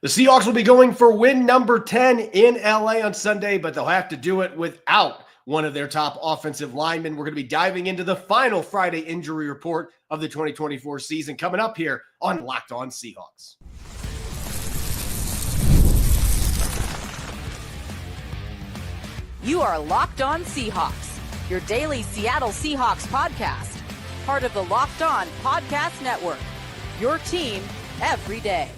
The Seahawks will be going for win number 10 in LA on Sunday, but they'll have to do it without one of their top offensive linemen. We're going to be diving into the final Friday injury report of the 2024 season coming up here on Locked On Seahawks. You are Locked On Seahawks, your daily Seattle Seahawks podcast, part of the Locked On Podcast Network, your team every day.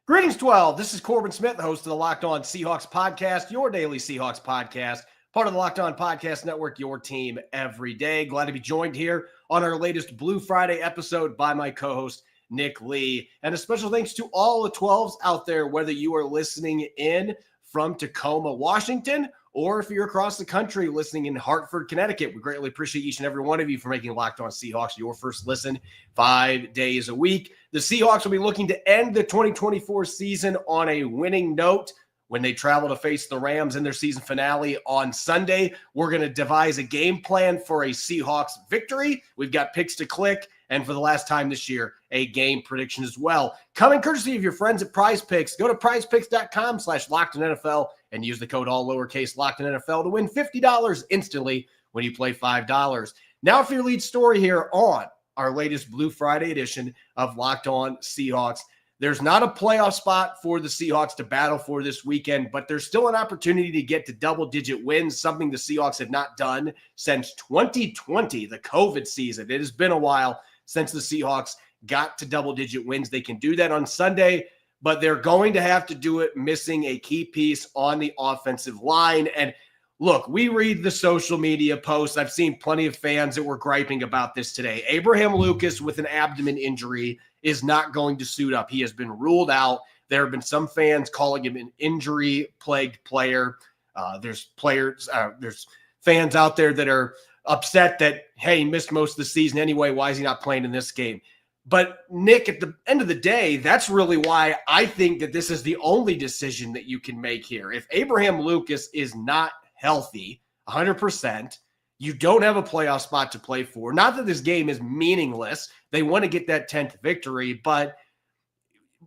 Greetings, 12. This is Corbin Smith, the host of the Locked On Seahawks podcast, your daily Seahawks podcast, part of the Locked On Podcast Network, your team every day. Glad to be joined here on our latest Blue Friday episode by my co-host, Nick Lee. And a special thanks to all the 12s out there, whether you are listening in from Tacoma, Washington, or if you're across the country listening in Hartford, Connecticut. We greatly appreciate each and every one of you for making Locked On Seahawks your first listen 5 days a week. The Seahawks will be looking to end the 2024 season on a winning note when they travel to face the Rams in their season finale on Sunday. We're going to devise a game plan for a Seahawks victory. We've got picks to click, and for the last time this year, a game prediction as well. Coming courtesy of your friends at Prize Picks. Go to prizepicks.com/LockedOnNFL and use the code all lowercase LockedOnNFL to win $50 instantly when you play $5. Now for your lead story here on our latest Blue Friday edition of Locked On Seahawks. There's not a playoff spot for the Seahawks to battle for this weekend, but there's still an opportunity to get to double-digit wins, something the Seahawks have not done since 2020, the COVID season. It has been a while since the Seahawks got to double-digit wins. They can do that on Sunday, but they're going to have to do it missing a key piece on the offensive line. And look, we read the social media posts. I've seen plenty of fans that were griping about this today. Abraham Lucas with an abdomen injury is not going to suit up. He has been ruled out. There have been some fans calling him an injury-plagued player. There's fans out there that are upset that, hey, he missed most of the season anyway. Why is he not playing in this game? But, Nick, at the end of the day, that's really why I think that this is the only decision that you can make here. If Abraham Lucas is not healthy 100%, you don't have a playoff spot to play for. Not that this game is meaningless. They want to get that 10th victory, but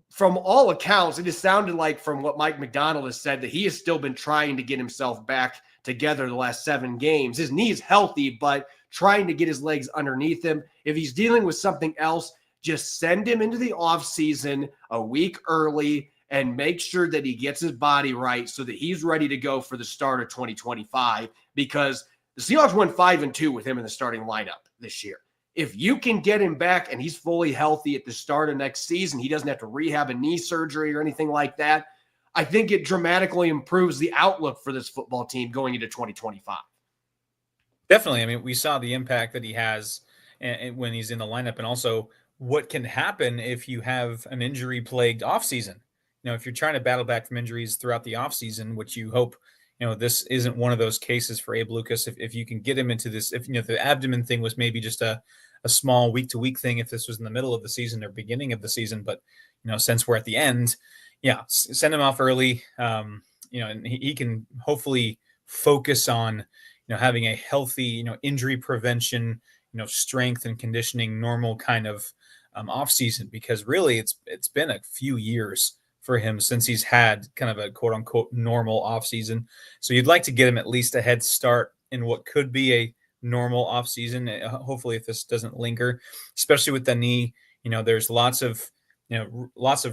from all accounts, it has sounded like from what Mike McDonald has said that he has still been trying to get himself back together the last 7 games. His knee's healthy, but trying to get his legs underneath him. If he's dealing with something else, just send him into the offseason a week early and make sure that he gets his body right so that he's ready to go for the start of 2025, because the Seahawks went 5-2 with him in the starting lineup this year. If you can get him back and he's fully healthy at the start of next season, he doesn't have to rehab a knee surgery or anything like that, I think it dramatically improves the outlook for this football team going into 2025. Definitely. I mean, we saw the impact that he has when he's in the lineup, and also what can happen if you have an injury-plagued offseason. You know, if you're trying to battle back from injuries throughout the offseason, which you hope, this isn't one of those cases for Abe Lucas. If you can get him into this, if the abdomen thing was maybe just a small week-to-week thing, if this was in the middle of the season or beginning of the season, but, since we're at the end, send him off early, and he can hopefully focus on, having a healthy, injury prevention, strength and conditioning, normal kind of off season, because really it's been a few years for him since he's had kind of a quote unquote normal off season. So you'd like to get him at least a head start in what could be a normal off season. Hopefully, if this doesn't linger, especially with the knee, there's lots of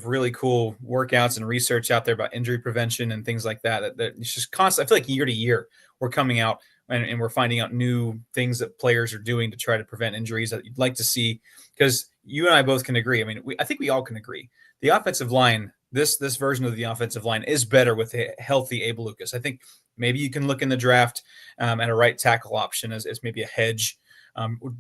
really cool workouts and research out there about injury prevention and things like that. That it's just constant. I feel like year to year we're coming out and we're finding out new things that players are doing to try to prevent injuries that you'd like to see, because you and I both can agree. I mean, I think we all can agree. The offensive line, this version of the offensive line is better with a healthy Abe Lucas. I think maybe you can look in the draft at a right tackle option as maybe a hedge,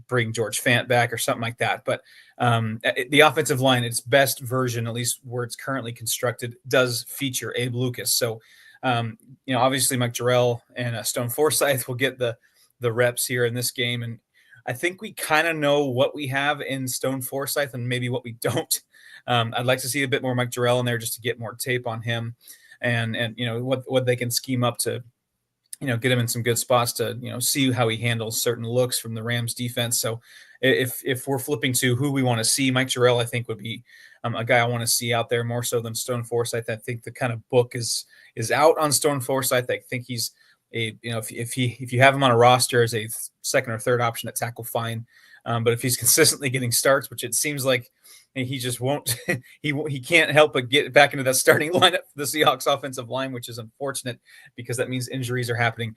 bring George Fant back or something like that. But the offensive line, its best version, at least where it's currently constructed, does feature Abe Lucas. So, obviously Mike Jarrell and Stone Forsythe will get the reps here in this game. And I think we kind of know what we have in Stone Forsythe and maybe what we don't. I'd like to see a bit more Mike Jarrell in there just to get more tape on him and what they can scheme up to, get him in some good spots to, see how he handles certain looks from the Rams defense. So if we're flipping to who we want to see, Mike Jarrell, I think would be a guy I want to see out there more so than Stone Forsythe. I think the kind of book is out on Stone Forsythe. I think he's if you have him on a roster as a second or third option at tackle, fine. But if he's consistently getting starts, which it seems like he just won't, he can't help but get back into that starting lineup for the Seahawks offensive line, which is unfortunate because that means injuries are happening.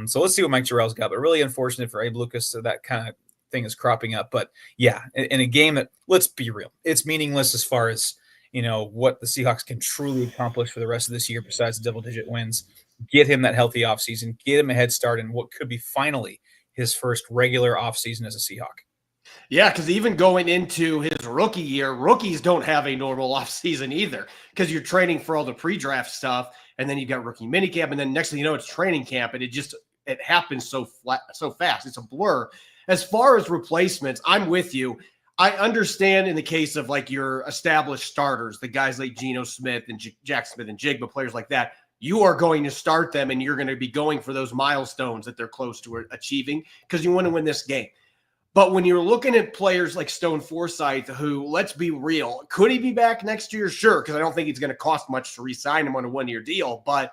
So let's see what Mike Jarrell's got, but really unfortunate for Abe Lucas. So that kind of thing is cropping up. But yeah, in a game that, let's be real, it's meaningless as far as, what the Seahawks can truly accomplish for the rest of this year besides double-digit wins. Get him that healthy offseason, get him a head start in what could be finally his first regular offseason as a Seahawk. Yeah, because even going into his rookie year, rookies don't have a normal offseason either because you're training for all the pre-draft stuff, and then you got rookie minicamp, and then next thing you know, it's training camp, and it happens so fast. It's a blur. As far as replacements, I'm with you. I understand in the case of like your established starters, the guys like Geno Smith and Jack Smith and Jigba, players like that, you are going to start them and you're going to be going for those milestones that they're close to achieving because you want to win this game. But when you're looking at players like Stone Forsythe, who, let's be real, could he be back next year? Sure, because I don't think it's going to cost much to re-sign him on a one-year deal, but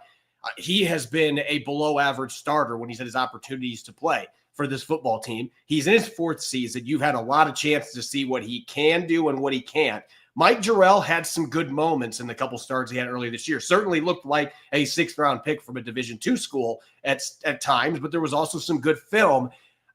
he has been a below-average starter when he's had his opportunities to play for this football team. He's in his fourth season. You've had a lot of chances to see what he can do and what he can't. Mike Jarrell had some good moments in the couple starts he had earlier this year. Certainly looked like a sixth-round pick from a Division II school at times, but there was also some good film.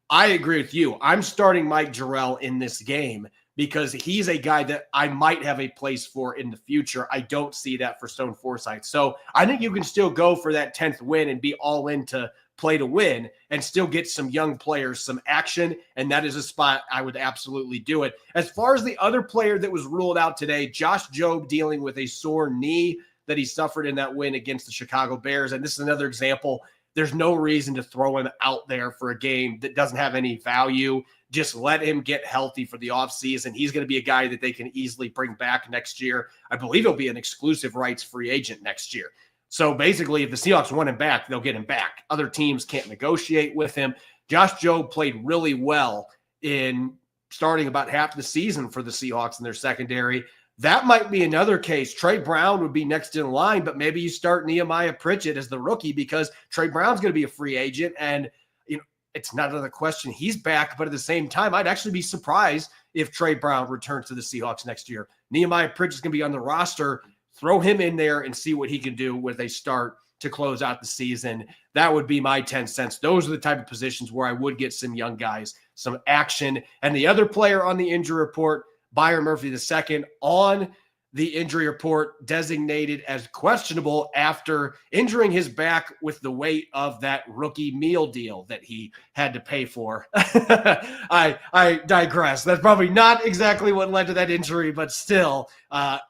I agree with you. I'm starting Mike Jarrell in this game because he's a guy that I might have a place for in the future. I don't see that for Stone Forsythe. So I think you can still go for that 10th win and be all in to play to win and still get some young players some action, and that is a spot I would absolutely do it. As far as the other player that was ruled out today, Josh Jobe dealing with a sore knee that he suffered in that win against the Chicago Bears, and this is another example. There's no reason to throw him out there for a game that doesn't have any value. Just let him get healthy for the offseason. He's going to be a guy that they can easily bring back next year. I believe he'll be an exclusive rights free agent next year. So basically, if the Seahawks want him back, they'll get him back. Other teams can't negotiate with him. Josh Jobe played really well in starting about half the season for the Seahawks in their secondary. That might be another case. Trey Brown would be next in line, but maybe you start Nehemiah Pritchett as the rookie because Trey Brown's going to be a free agent, and it's not another question. He's back, but at the same time, I'd actually be surprised if Trey Brown returns to the Seahawks next year. Nehemiah Pritchett's going to be on the roster. Throw him in there and see what he can do with a start to close out the season. That would be my 10 cents. Those are the type of positions where I would get some young guys, some action. And the other player on the injury report, Byron Murphy II, on the injury report designated as questionable after injuring his back with the weight of that rookie meal deal that he had to pay for. I digress. That's probably not exactly what led to that injury, but still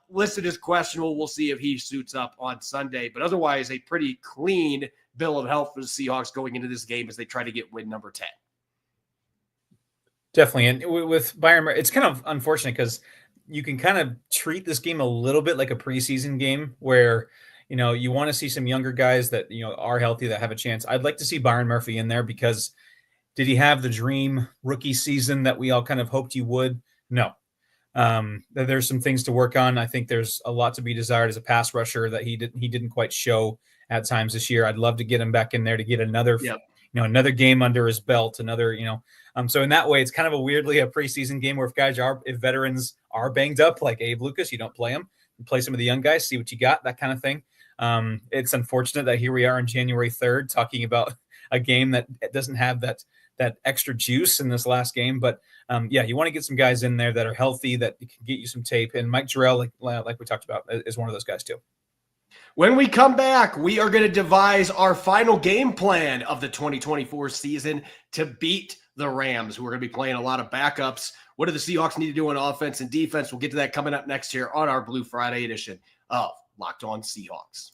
listed as questionable. We'll see if he suits up on Sunday, but otherwise a pretty clean bill of health for the Seahawks going into this game as they try to get win number 10. Definitely. And with Byron, it's kind of unfortunate because you can kind of treat this game a little bit like a preseason game where, you want to see some younger guys that, are healthy, that have a chance. I'd like to see Byron Murphy in there because did he have the dream rookie season that we all kind of hoped he would? No. There's some things to work on. I think there's a lot to be desired as a pass rusher that he didn't quite show at times this year. I'd love to get him back in there to get another, another game under his belt, so in that way, it's kind of weirdly a preseason game where if veterans are banged up, like Abe Lucas, you don't play them. You play some of the young guys, see what you got, that kind of thing. It's unfortunate that here we are on January 3rd talking about a game that doesn't have that extra juice in this last game. But you want to get some guys in there that are healthy, that can get you some tape. And Mike Jarrell, like we talked about, is one of those guys too. When we come back, we are going to devise our final game plan of the 2024 season to beat the Rams, who are going to be playing a lot of backups. What do the Seahawks need to do on offense and defense? We'll get to that coming up next here on our Blue Friday edition of Locked On Seahawks.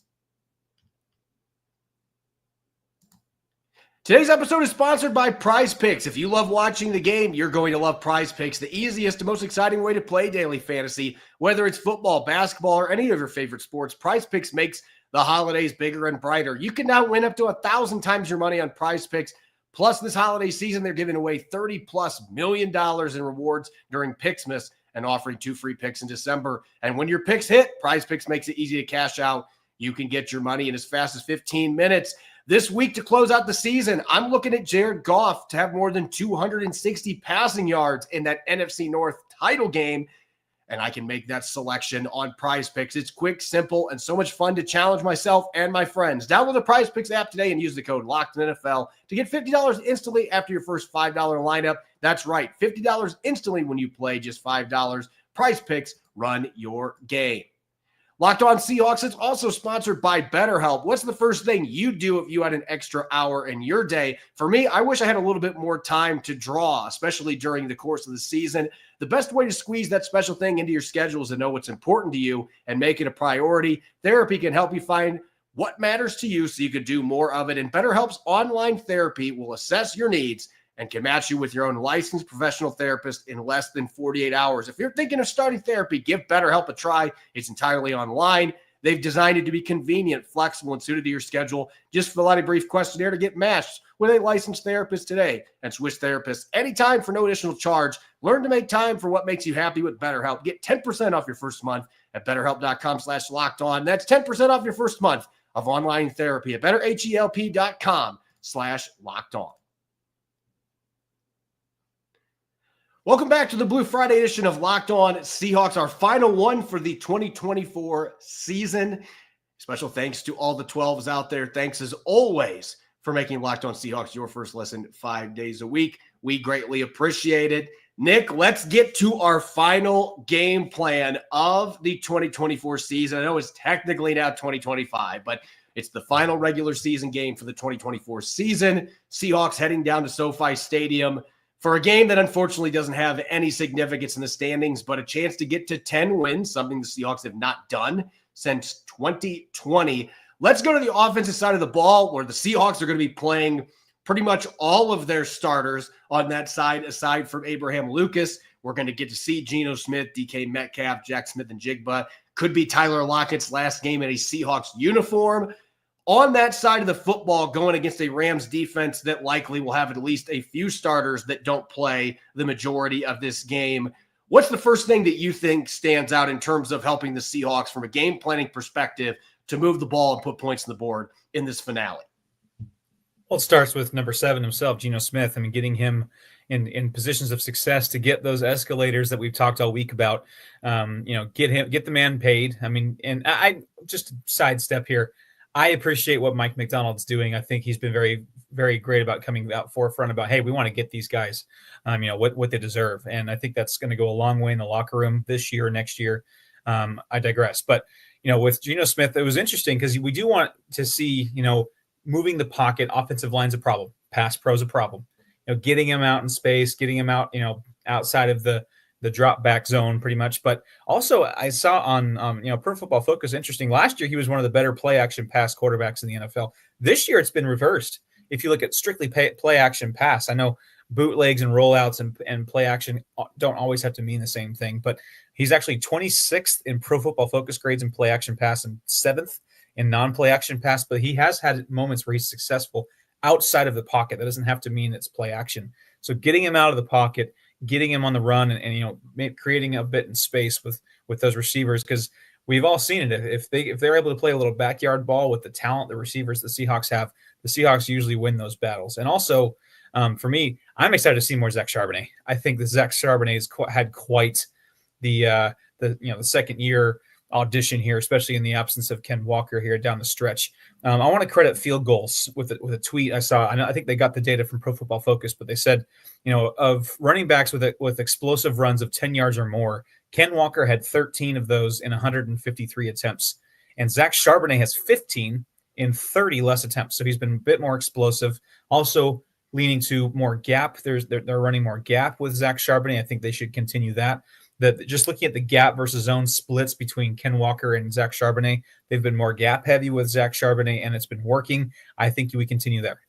Today's episode is sponsored by Prize Picks. If you love watching the game, you're going to love Prize Picks, the easiest and most exciting way to play daily fantasy. Whether it's football, basketball, or any of your favorite sports, Prize Picks makes the holidays bigger and brighter. You can now win up to 1,000 times your money on Prize Picks. Plus, this holiday season, they're giving away $30+ million in rewards during Picksmas and offering 2 free picks in December. And when your picks hit, Prize Picks makes it easy to cash out. You can get your money in as fast as 15 minutes. This week to close out the season, I'm looking at Jared Goff to have more than 260 passing yards in that NFC North title game. And I can make that selection on Prize Picks. It's quick, simple, and so much fun to challenge myself and my friends. Download the Prize Picks app today and use the code LOCKEDONNFL to get $50 instantly after your first $5 lineup. That's right, $50 instantly when you play just $5. Prize Picks, run your game. Locked On Seahawks is also sponsored by BetterHelp. What's the first thing you'd do if you had an extra hour in your day? For me, I wish I had a little bit more time to draw, especially during the course of the season. The best way to squeeze that special thing into your schedule is to know what's important to you and make it a priority. Therapy can help you find what matters to you so you can do more of it. And BetterHelp's online therapy will assess your needs and can match you with your own licensed professional therapist in less than 48 hours. If you're thinking of starting therapy, give BetterHelp a try. It's entirely online. They've designed it to be convenient, flexible, and suited to your schedule. Just fill out a brief questionnaire to get matched with a licensed therapist today and switch therapists anytime for no additional charge. Learn to make time for what makes you happy with BetterHelp. Get 10% off your first month at BetterHelp.com/lockedon. That's 10% off your first month of online therapy at BetterHelp.com/lockedon. Welcome back to the Blue Friday edition of Locked On Seahawks, our final one for the 2024 season. Special thanks to all the 12s out there. Thanks as always for making Locked On Seahawks your first listen 5 days a week. We greatly appreciate it. Nick, let's get to our final game plan of the 2024 season. I know it's technically now 2025, but it's the final regular season game for the 2024 season. Seahawks heading down to SoFi Stadium for a game that unfortunately doesn't have any significance in the standings, but a chance to get to 10 wins, something the Seahawks have not done since 2020. Let's go to the offensive side of the ball, where the Seahawks are going to be playing pretty much all of their starters on that side, aside from Abraham Lucas. We're going to get to see Geno Smith, DK Metcalf, Jack Smith, and Jigba. Could be Tyler Lockett's last game in a Seahawks uniform. On that side of the football, going against a Rams defense that likely will have at least a few starters that don't play the majority of this game. What's the first thing that you think stands out in terms of helping the Seahawks from a game planning perspective to move the ball and put points on the board in this finale? Well, it starts with number 7 himself, Geno Smith. I mean, getting him in positions of success to get those escalators that we've talked all week about. Get the man paid. I mean, and I just sidestep here. I appreciate what Mike McDonald's doing. I think he's been very, very great about coming out forefront about, hey, we want to get these guys, what they deserve. And I think that's going to go a long way in the locker room this year, next year. I digress. But, with Geno Smith, it was interesting because we do want to see, moving the pocket, offensive line's a problem, pass pro's a problem. Getting him out in space, getting him out, outside of the drop back zone pretty much. But also I saw on, Pro Football Focus, interesting. Last year, he was one of the better play action pass quarterbacks in the NFL. This year, it's been reversed. If you look at strictly play action pass, I know bootlegs and rollouts and play action don't always have to mean the same thing, but he's actually 26th in Pro Football Focus grades in play action pass and 7th in non-play action pass. But he has had moments where he's successful outside of the pocket. That doesn't have to mean it's play action. So getting him out of the pocket, getting him on the run, and creating a bit in space with those receivers, because we've all seen it. If they're able to play a little backyard ball with the talent, the receivers the Seahawks have, the Seahawks usually win those battles. And also, for me, I'm excited to see more Zach Charbonnet. I think that Zach Charbonnet has had quite the second year audition here, especially in the absence of Ken Walker here down the stretch. I want to credit Field Goals with a tweet I saw. I think they got the data from Pro Football Focus, but they said, of running backs with explosive runs of 10 yards or more, Ken Walker had 13 of those in 153 attempts, and Zach Charbonnet has 15 in 30 less attempts. So he's been a bit more explosive. Also leaning to more gap. They're running more gap with Zach Charbonnet. I think they should continue that. Just looking at the gap versus zone splits between Ken Walker and Zach Charbonnet, they've been more gap heavy with Zach Charbonnet, and it's been working. I think we continue there.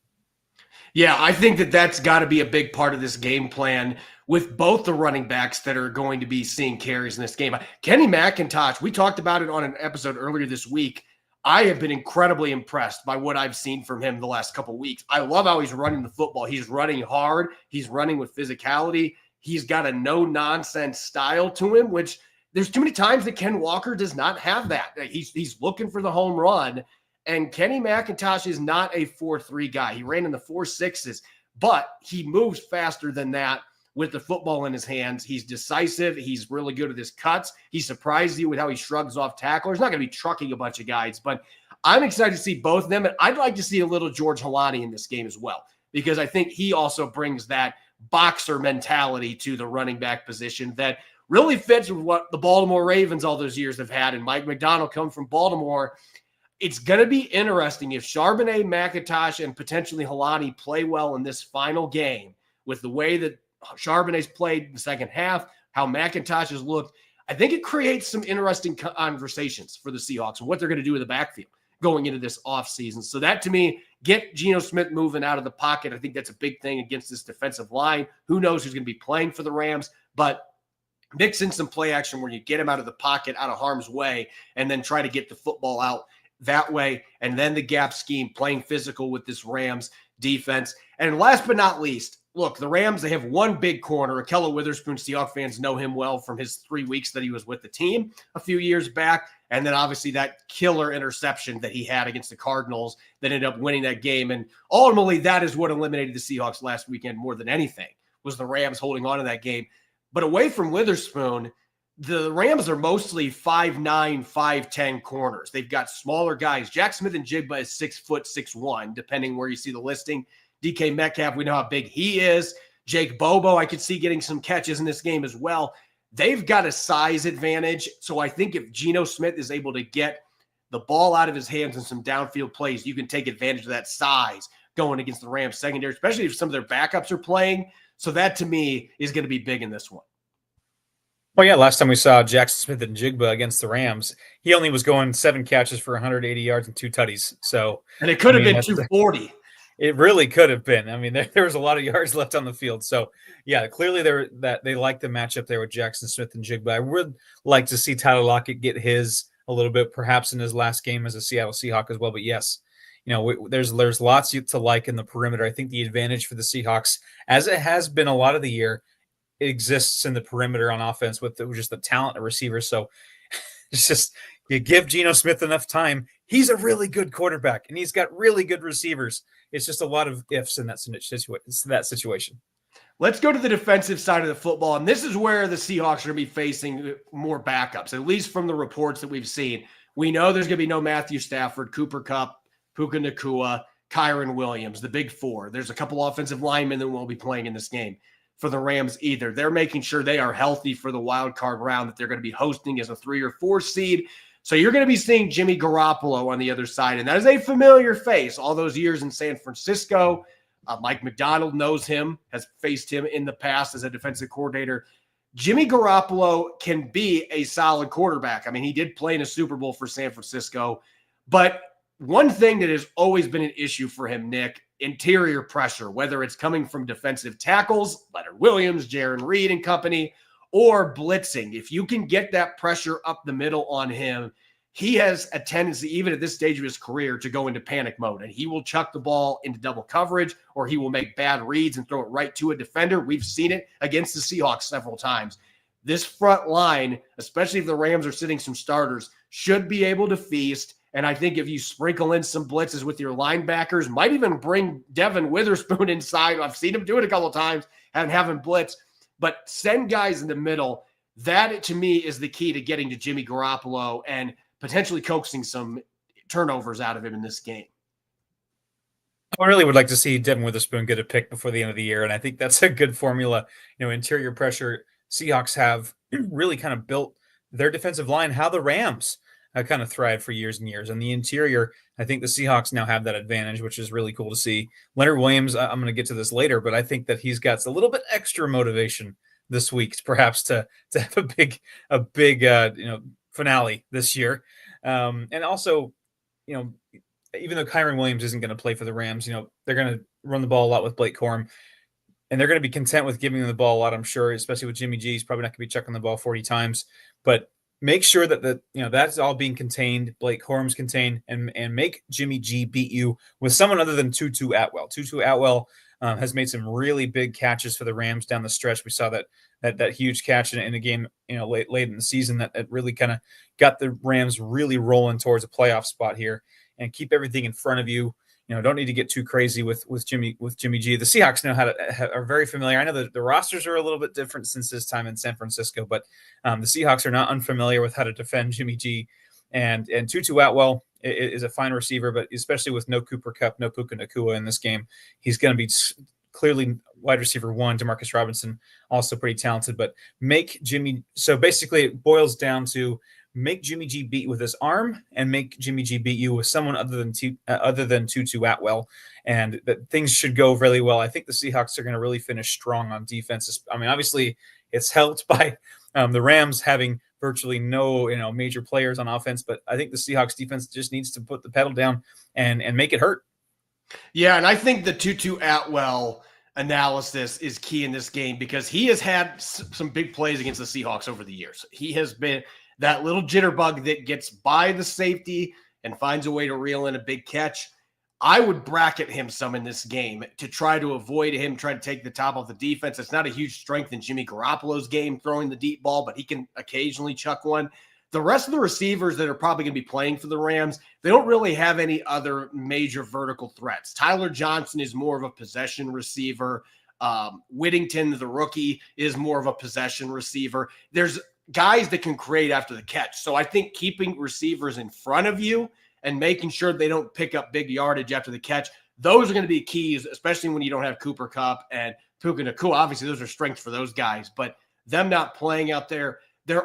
Yeah, I think that's got to be a big part of this game plan with both the running backs that are going to be seeing carries in this game. Kenny McIntosh, we talked about it on an episode earlier this week. I have been incredibly impressed by what I've seen from him the last couple of weeks. I love how he's running the football. He's running hard. He's running with physicality. He's got a no-nonsense style to him, which there's too many times that Ken Walker does not have that. He's looking for the home run, and Kenny McIntosh is not a 4.3 guy. He ran in the 4.6s, but he moves faster than that with the football in his hands. He's decisive. He's really good at his cuts. He surprised you with how he shrugs off tacklers. Not going to be trucking a bunch of guys, but I'm excited to see both of them. And I'd like to see a little George Helani in this game as well, because I think he also brings that boxer mentality to the running back position that really fits with what the Baltimore Ravens all those years have had. And Mike McDonald come from Baltimore. It's going to be interesting if Charbonnet, McIntosh, and potentially Helani play well in this final game with the way that Charbonnet's played in the second half, how McIntosh has looked. I think it creates some interesting conversations for the Seahawks and what they're going to do with the backfield going into this offseason. So that, to me, get Geno Smith moving out of the pocket. I think that's a big thing against this defensive line. Who knows who's going to be playing for the Rams, but mix in some play action where you get him out of the pocket, out of harm's way, and then try to get the football out that way. And then the gap scheme, playing physical with this Rams defense. And last but not least, look, the Rams, they have one big corner. Ahkello Witherspoon, Seahawks fans know him well from his 3 weeks that he was with the team a few years back. And then obviously that killer interception that he had against the Cardinals that ended up winning that game. And ultimately, that is what eliminated the Seahawks last weekend more than anything, was the Rams holding on to that game. But away from Witherspoon, the Rams are mostly 5'9", 5'10" corners. They've got smaller guys. Jack Smith-Njigba is 6'6'1", depending where you see the listing. DK Metcalf, we know how big he is. Jake Bobo, I could see getting some catches in this game as well. They've got a size advantage. So I think if Geno Smith is able to get the ball out of his hands in some downfield plays, you can take advantage of that size going against the Rams secondary, especially if some of their backups are playing. So that, to me, is going to be big in this one. Well, yeah, last time we saw Jackson Smith-Njigba against the Rams, he only was going 7 catches for 180 yards and 2 tutties. So, and it could have been 240. It really could have been. I mean, there was a lot of yards left on the field. So, yeah, clearly they like the matchup there with Jackson Smith-Njigba. I would like to see Tyler Lockett get his a little bit, perhaps in his last game as a Seattle Seahawk as well. But yes, there's lots to like in the perimeter. I think the advantage for the Seahawks, as it has been a lot of the year, it exists in the perimeter on offense with just the talent of receivers. So it's just, you give Geno Smith enough time. He's a really good quarterback, and he's got really good receivers. It's just a lot of ifs in that situation. Let's go to the defensive side of the football, and this is where the Seahawks are going to be facing more backups, at least from the reports that we've seen. We know there's going to be no Matthew Stafford, Cooper Kupp, Puka Nacua, Kyron Williams, the big four. There's a couple offensive linemen that won't be playing in this game for the Rams either. They're making sure they are healthy for the wild card round that they're going to be hosting as a 3 or 4 seed. So you're going to be seeing Jimmy Garoppolo on the other side, and that is a familiar face. All those years in San Francisco, Mike McDonald knows him, has faced him in the past as a defensive coordinator. Jimmy Garoppolo can be a solid quarterback. I mean, he did play in a Super Bowl for San Francisco, but one thing that has always been an issue for him, Nick, interior pressure, whether it's coming from defensive tackles, Leonard Williams, Jaron Reed and company, or blitzing. If you can get that pressure up the middle on him, he has a tendency, even at this stage of his career, to go into panic mode, and he will chuck the ball into double coverage, or he will make bad reads and throw it right to a defender. We've seen it against the Seahawks several times. This front line, especially if the Rams are sitting some starters, should be able to feast. And I think if you sprinkle in some blitzes with your linebackers, might even bring Devin Witherspoon inside. I've seen him do it a couple of times and have him blitz, but send guys in the middle. That, to me, is the key to getting to Jimmy Garoppolo and potentially coaxing some turnovers out of him in this game. I really would like to see Devin Witherspoon get a pick before the end of the year, and I think that's a good formula. Interior pressure, Seahawks have really kind of built their defensive line how the Rams kind of thrived for years and years. And the interior, I think the Seahawks now have that advantage, which is really cool to see. Leonard Williams, I'm going to get to this later, but I think that he's got a little bit extra motivation this week, perhaps to have a big finale this year. And also, even though Kyron Williams isn't going to play for the Rams, they're going to run the ball a lot with Blake Corum, and they're going to be content with giving him the ball a lot, I'm sure, especially with Jimmy G. He's probably not going to be checking the ball 40 times, but make sure that that's all being contained. Blake Corum's contained, and make Jimmy G beat you with someone other than Tutu Atwell. Tutu Atwell has made some really big catches for the Rams down the stretch. We saw that huge catch in a game, late in the season that really kind of got the Rams really rolling towards a playoff spot here. And keep everything in front of you. Don't need to get too crazy with Jimmy G. The Seahawks know are very familiar. I know that the rosters are a little bit different since his time in San Francisco, but the Seahawks are not unfamiliar with how to defend Jimmy G. And Tutu Atwell is a fine receiver, but especially with no Cooper Kupp, no Puka Nacua in this game, he's going to be clearly wide receiver one. Demarcus Robinson also pretty talented, but so basically it boils down to make Jimmy G beat with his arm and make Jimmy G beat you with someone other than Tutu Atwell. And that things should go really well. I think the Seahawks are going to really finish strong on defense. I mean, obviously it's helped by the Rams having virtually no, major players on offense, but I think the Seahawks defense just needs to put the pedal down and make it hurt. Yeah. And I think the Tutu Atwell analysis is key in this game because he has had some big plays against the Seahawks over the years. He has been that little jitterbug that gets by the safety and finds a way to reel in a big catch. I would bracket him some in this game to try to avoid him trying to take the top off the defense. It's not a huge strength in Jimmy Garoppolo's game throwing the deep ball, but he can occasionally chuck one. The rest of the receivers that are probably going to be playing for the Rams, they don't really have any other major vertical threats. Tyler Johnson is more of a possession receiver. Whittington, the rookie, is more of a possession receiver. There's guys that can create after the catch. So I think keeping receivers in front of you and making sure they don't pick up big yardage after the catch, those are going to be keys, especially when you don't have Cooper Kupp and Puka Nacua. Obviously, those are strengths for those guys, but them not playing out there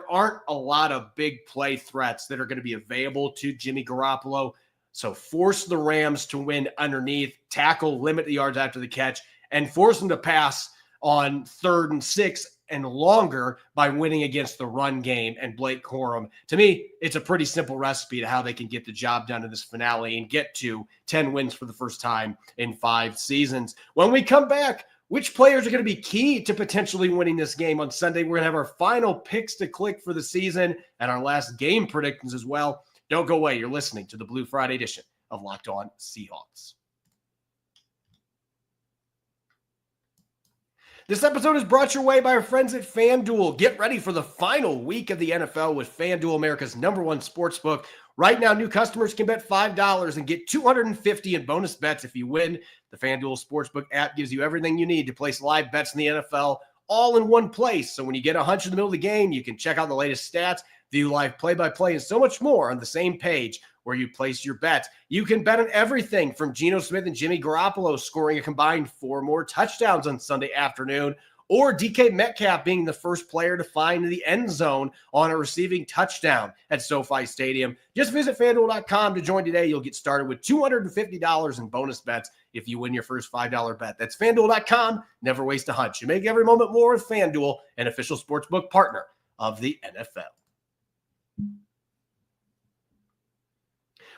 aren't a lot of big play threats that are going to be available to Jimmy Garoppolo. So force the Rams to win underneath, tackle, limit the yards after the catch, and force them to pass on 3rd and 6 and longer by winning against the run game and Blake Corum. To me, it's a pretty simple recipe to how they can get the job done in this finale and get to 10 wins for the first time in 5 seasons. When we come back, which players are going to be key to potentially winning this game on Sunday? We're going to have our final picks to click for the season and our last game predictions as well. Don't go away. You're listening to the Blue Friday edition of Locked On Seahawks. This episode is brought your way by our friends at FanDuel. Get ready for the final week of the NFL with FanDuel, America's #1 sportsbook. Right now, new customers can bet $5 and get $250 in bonus bets if you win. The FanDuel Sportsbook app gives you everything you need to place live bets in the NFL all in one place. So when you get a hunch in the middle of the game, you can check out the latest stats, view live play-by-play, and so much more on the same page where you place your bets. You can bet on everything from Geno Smith and Jimmy Garoppolo scoring a combined 4 more touchdowns on Sunday afternoon, or DK Metcalf being the first player to find the end zone on a receiving touchdown at SoFi Stadium. Just visit FanDuel.com to join today. You'll get started with $250 in bonus bets if you win your first $5 bet. That's FanDuel.com. Never waste a hunch. You make every moment more with FanDuel, an official sportsbook partner of the NFL.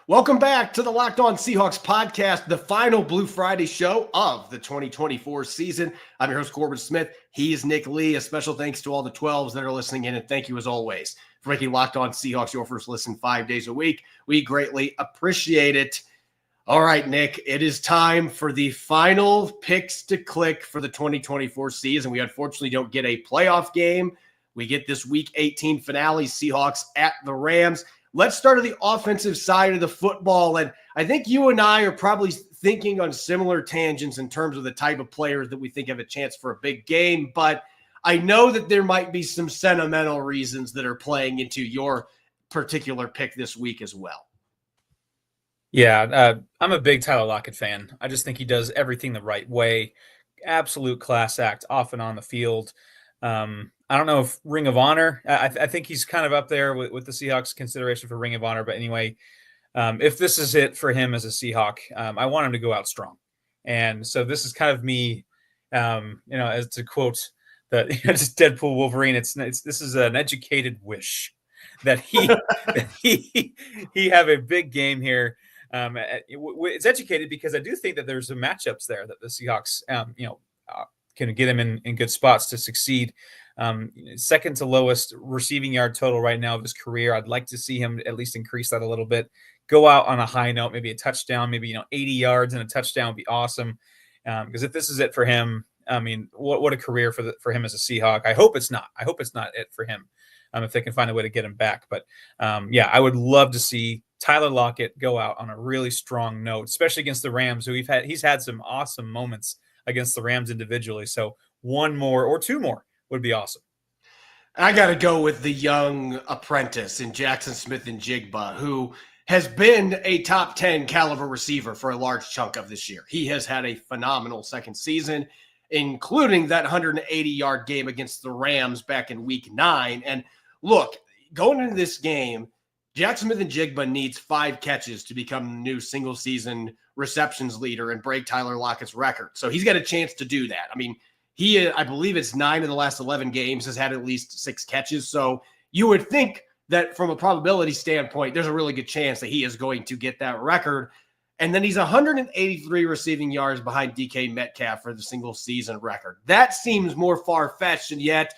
Welcome back to the Locked On Seahawks podcast, the final Blue Friday show of the 2024 season. I'm your host, Corbin Smith. He's Nick Lee. A special thanks to all the 12s that are listening in, and thank you as always for making Locked On Seahawks your first listen 5 days a week. We greatly appreciate it. All right, Nick, it is time for the final picks to click for the 2024 season. We unfortunately don't get a playoff game. We get this Week 18 finale, Seahawks at the Rams. Let's start on the offensive side of the football. And I think you and I are probably thinking on similar tangents in terms of the type of players that we think have a chance for a big game. But I know that there might be some sentimental reasons that are playing into your particular pick this week as well. Yeah, I'm a big Tyler Lockett fan. I just think he does everything the right way. Absolute class act off and on the field. I don't know if Ring of Honor, I think he's kind of up there with the Seahawks consideration for Ring of Honor. But anyway, if this is it for him as a Seahawk, I want him to go out strong. And so this is kind of me, as to quote just Deadpool Wolverine, this is an educated wish that he have a big game here. It's educated because I do think that there's some matchups there that the Seahawks, can get him in good spots to succeed. Second to lowest receiving yard total right now of his career. I'd like to see him at least increase that a little bit. Go out on a high note, maybe a touchdown, maybe 80 yards and a touchdown would be awesome. Because if this is it for him, I mean, what a career for him as a Seahawk. I hope it's not. I hope it's not it for him. If they can find a way to get him back. But I would love to see Tyler Lockett go out on a really strong note, especially against the Rams, who he's had some awesome moments against the Rams individually. So one more or two more would be awesome. I got to go with the young apprentice in Jackson Smith-Njigba, who has been a top 10 caliber receiver for a large chunk of this year. He has had a phenomenal second season, including that 180-yard game against the Rams back in week 9. And look, going into this game, Jackson Smith-Njigba needs 5 catches to become the new single-season receptions leader and break Tyler Lockett's record. So he's got a chance to do that. I mean, I believe it's 9 of the last 11 games has had at least 6 catches. So you would think that from a probability standpoint, there's a really good chance that he is going to get that record. And then he's 183 receiving yards behind DK Metcalf for the single season record. That seems more far-fetched, and yet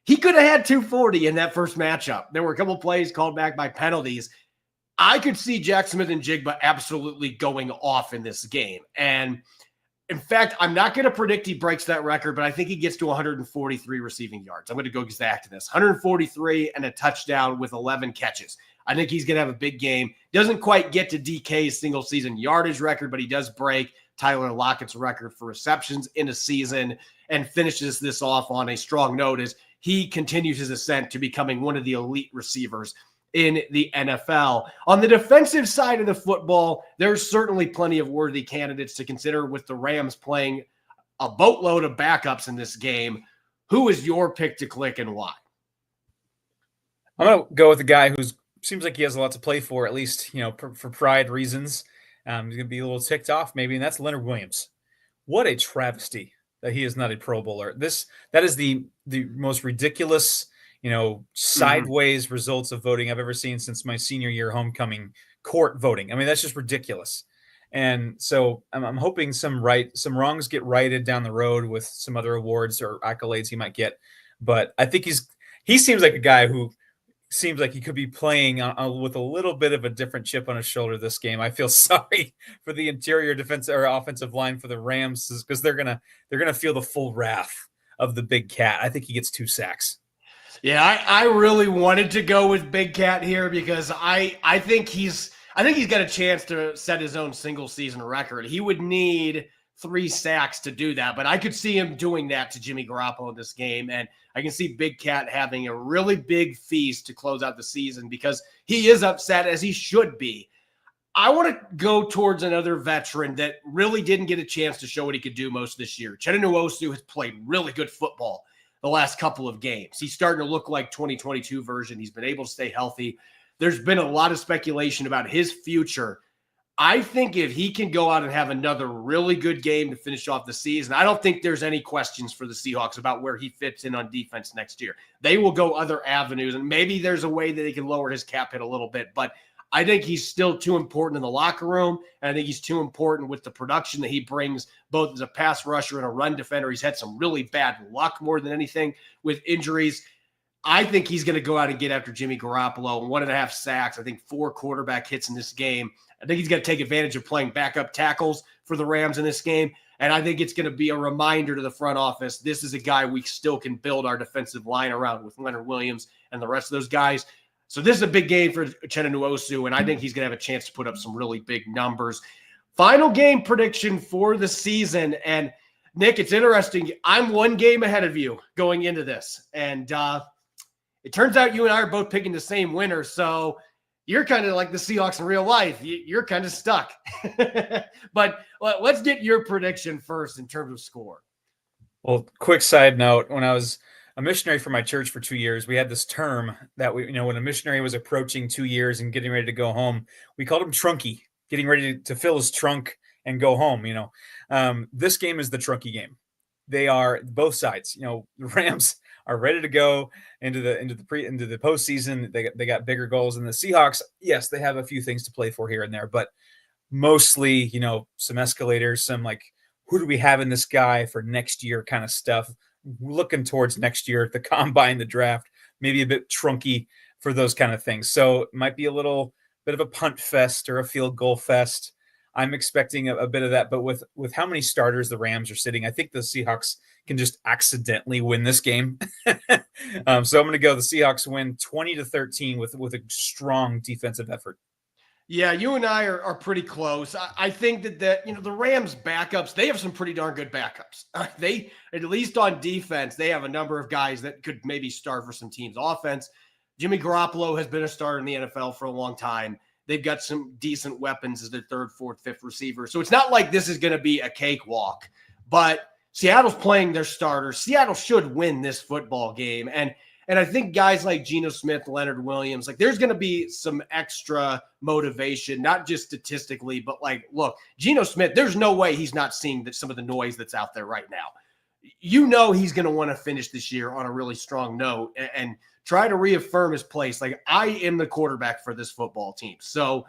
he could have had 240 in that first matchup. There were a couple plays called back by penalties. I could see Jackson Smith-Njigba absolutely going off in this game. And in fact, I'm not going to predict he breaks that record, but I think he gets to 143 receiving yards. I'm going to go exact to this. 143 and a touchdown with 11 catches. I think he's going to have a big game. Doesn't quite get to DK's single season yardage record, but he does break Tyler Lockett's record for receptions in a season and finishes this off on a strong note as he continues his ascent to becoming one of the elite receivers in the NFL. On the defensive side of the football, there's certainly plenty of worthy candidates to consider with the Rams playing a boatload of backups in this game. Who is your pick to click and why? I'm going to go with a guy who seems like he has a lot to play for, at least, for pride reasons. He's going to be a little ticked off maybe, and that's Leonard Williams. What a travesty that he is not a Pro Bowler. That is the most ridiculous sideways results of voting I've ever seen since my senior year homecoming court voting. I mean, that's just ridiculous. And so I'm hoping some wrongs get righted down the road with some other awards or accolades he might get. But I think he seems like a guy who seems like he could be playing with a little bit of a different chip on his shoulder this game. I feel sorry for the interior defense or offensive line for the Rams because they're gonna feel the full wrath of the big cat. I think he gets 2 sacks. Yeah, I really wanted to go with Big Cat here because I think he's got a chance to set his own single season record. He would need 3 sacks to do that, but I could see him doing that to Jimmy Garoppolo in this game, and I can see Big Cat having a really big feast to close out the season because he is upset, as he should be. I want to go towards another veteran that really didn't get a chance to show what he could do most this year. Uchenna Nwosu has played really good football the last couple of games. He's starting to look like 2022 version. He's been able to stay healthy. There's been a lot of speculation about his future. I think if he can go out and have another really good game to finish off the season, I don't think there's any questions for the Seahawks about where he fits in on defense next year. They will go other avenues, and maybe there's a way that they can lower his cap hit a little bit, but I think he's still too important in the locker room, and I think he's too important with the production that he brings, both as a pass rusher and a run defender. He's had some really bad luck more than anything with injuries. I think he's going to go out and get after Jimmy Garoppolo. 1.5 sacks, I think 4 quarterback hits in this game. I think he's going to take advantage of playing backup tackles for the Rams in this game, and I think it's going to be a reminder to the front office, this is a guy we still can build our defensive line around with Leonard Williams and the rest of those guys. So this is a big game for Uchenna Nwosu, and I think he's going to have a chance to put up some really big numbers. Final game prediction for the season. And, Nick, it's interesting. I'm 1 game ahead of you going into this. And it turns out you and I are both picking the same winner. So you're kind of like the Seahawks in real life. You're kind of stuck. But let's get your prediction first in terms of score. Well, quick side note, when I was a missionary for my church for 2 years, we had this term that when a missionary was approaching 2 years and getting ready to go home, we called him trunky, getting ready to fill his trunk and go home. This game is the trunky game. They are both sides. The Rams are ready to go into the postseason. They got bigger goals, and the Seahawks, yes, they have a few things to play for here and there, but mostly, some escalators, some like, who do we have in this guy for next year kind of stuff. looking towards next year, the combine, the draft, maybe a bit trunky for those kind of things. So it might be a little bit of a punt fest or a field goal fest. I'm expecting a bit of that, but with how many starters the Rams are sitting, I think the Seahawks can just accidentally win this game. So I'm going to go the Seahawks win 20-13 with a strong defensive effort. Yeah, you and I are pretty close. I think that the Rams backups, they have some pretty darn good backups. They, at least on defense, they have a number of guys that could maybe start for some teams' offense. Jimmy Garoppolo has been a starter in the NFL for a long time. They've got some decent weapons as their third, fourth, fifth receiver. So it's not like this is going to be a cakewalk, but Seattle's playing their starters. Seattle should win this football game. And I think guys like Geno Smith, Leonard Williams, like there's going to be some extra motivation, not just statistically, but like, look, Geno Smith, there's no way he's not seeing some of the noise that's out there right now. You know he's going to want to finish this year on a really strong note and try to reaffirm his place. Like, I am the quarterback for this football team. So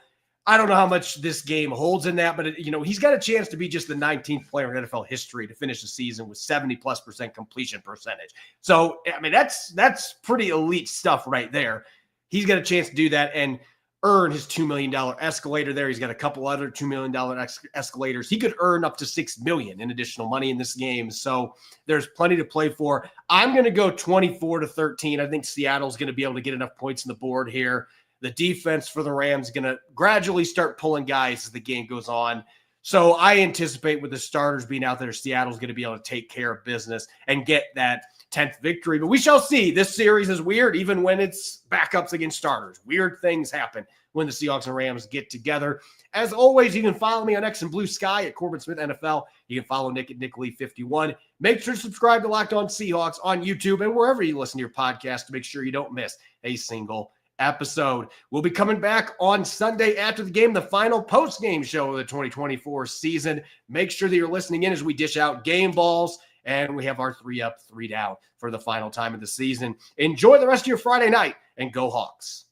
I don't know how much this game holds in that, but he's got a chance to be just the 19th player in NFL history to finish the season with 70+% completion percentage. So, I mean, that's pretty elite stuff right there. He's got a chance to do that and earn his $2 million escalator there. He's got a couple other $2 million escalators. He could earn up to $6 million in additional money in this game. So there's plenty to play for. I'm going to go 24-13. I think Seattle's going to be able to get enough points on the board here. The defense for the Rams is going to gradually start pulling guys as the game goes on. So I anticipate with the starters being out there, Seattle's going to be able to take care of business and get that 10th victory. But we shall see. This series is weird, even when it's backups against starters. Weird things happen when the Seahawks and Rams get together. As always, you can follow me on X and Blue Sky at Corbin Smith NFL. You can follow Nick at NickLee51. Make sure to subscribe to Locked On Seahawks on YouTube and wherever you listen to your podcast to make sure you don't miss a single episode. We'll be coming back on Sunday after the game, the final post-game show of the 2024 season. Make sure that you're listening in as we dish out game balls, and we have our 3 up, 3 down for the final time of the season. Enjoy the rest of your Friday night, and go Hawks.